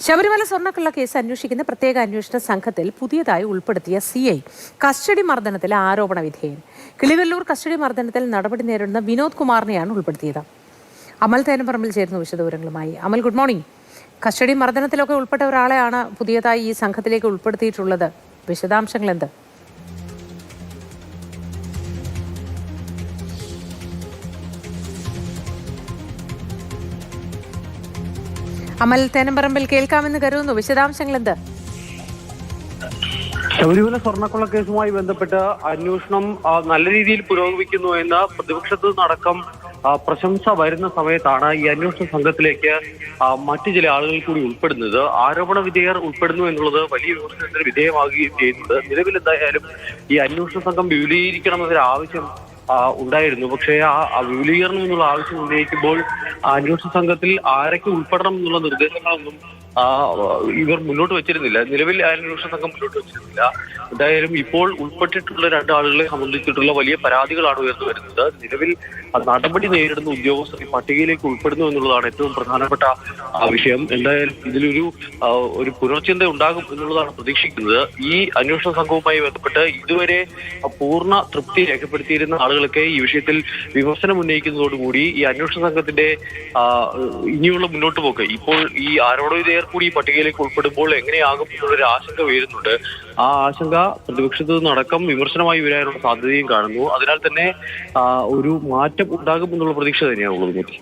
Sabarimala സ്വർണ്ണക്കള്ള case അന്വേഷിക്കുന്ന പ്രത്യേക അന്വേഷണ സംഘത്തിൽ പുതിയതായി ഉൾപ്പെടുത്തിയ CI കസ്റ്റഡി മർദ്ദനത്തിലെ ആരോപണ വിധേയൻ. കിളിവെല്ലൂർ കസ്റ്റഡി മർദ്ദനത്തിൽ നടപടി നേരിടുന്ന വിനോദ് കുമാറിനെയാണ് ഉൾപ്പെടുത്തിയത്. അമൽ തേനപ്പറമ്പിൽ ചേരുന്ന വിശദവിവരങ്ങളുമായി. അമൽ, ഗുഡ് മോർണിംഗ്. കസ്റ്റഡി മർദ്ദനത്തിലൊക്കെ ഉൾപ്പെട്ട ഒരാളെയാണ് പുതിയതായി ഈ സംഘത്തിലേക്ക് ഉൾപ്പെടുത്തിയിട്ടുള്ളത്. വിശദാംശങ്ങൾ എന്ത്? അമൽ തേനമ്പറമ്പിൽ കേൾക്കാമെന്ന് കരുതുന്നു. വിശദാംശങ്ങൾ എന്ത്? ശബരിമല സ്വർണ്ണക്കൊള്ള കേസുമായി ബന്ധപ്പെട്ട് അന്വേഷണം നല്ല രീതിയിൽ പുരോഗമിക്കുന്നു എന്ന് പ്രതിപക്ഷത്തു നിന്നടക്കം പ്രശംസ വരുന്ന സമയത്താണ് ഈ അന്വേഷണ സംഘത്തിലേക്ക് മറ്റു ചില ആളുകൾ കൂടി ഉൾപ്പെടുന്നത്. ആരോപണ വിധേയർ ഉൾപ്പെടുന്നു എന്നുള്ളത് വലിയ വിമർശനത്തിന് വിധേയമാകുകയും ചെയ്യുന്നത്. നിലവിൽ എന്തായാലും ഈ അന്വേഷണ സംഘം വിപുലീകരിക്കണമെന്നൊരു ആവശ്യം ഉണ്ടായിരുന്നു. പക്ഷേ ആ വിപുലീകരണം എന്നുള്ള ആവശ്യം ഉന്നയിക്കുമ്പോൾ അന്വേഷണ സംഘത്തിൽ ആരൊക്കെ ഉൾപ്പെടണം എന്നുള്ള നിർദ്ദേശങ്ങളൊന്നും ഇവർ മുന്നോട്ട് വെച്ചിരുന്നില്ല. നിലവിൽ അന്വേഷണ സംഘം മുന്നോട്ട് വെച്ചിരുന്നില്ല. എന്തായാലും ഇപ്പോൾ ഉൾപ്പെട്ടിട്ടുള്ള രണ്ടാളുകളെ സംബന്ധിച്ചിട്ടുള്ള വലിയ പരാതികളാണ് ഉയർന്നു വരുന്നത്. നിലവിൽ നടപടി നേരിടുന്ന ഉദ്യോഗസ്ഥർ പട്ടികയിലേക്ക് ഉൾപ്പെടുന്നു എന്നുള്ളതാണ് ഏറ്റവും പ്രധാനപ്പെട്ട വിഷയം. എന്തായാലും ഇതിലൊരു പുനർചിന്ത ഉണ്ടാകും എന്നുള്ളതാണ് പ്രതീക്ഷിക്കുന്നത്. ഈ അന്വേഷണ സംഘവുമായി ബന്ധപ്പെട്ട് ഇതുവരെ പൂർണ്ണ തൃപ്തി രേഖപ്പെടുത്തിയിരുന്ന ആളുകളൊക്കെ ഈ വിഷയത്തിൽ വിമർശനം ഉന്നയിക്കുന്നതോടുകൂടി ഈ അന്വേഷണ സംഘത്തിന്റെ ഇനിയുള്ള മുന്നോട്ട് പോക്ക് ഇപ്പോൾ ഈ ആരോപണ വിധേയർ കൂടി ഈ പട്ടികയിലേക്ക് ഉൾപ്പെടുമ്പോൾ എങ്ങനെയാകും എന്നുള്ളൊരു ആശങ്ക ഉയരുന്നുണ്ട്. ആ ആശങ്ക പ്രതിപക്ഷത്തു നിന്നടക്കം വിമർശനമായി വരാനുള്ള സാധ്യതയും കാണുന്നു. അതിനാൽ തന്നെ ഒരു മാറ്റം ഉണ്ടാകും എന്നുള്ള പ്രതീക്ഷ തന്നെയാണ് ഉള്ളത്.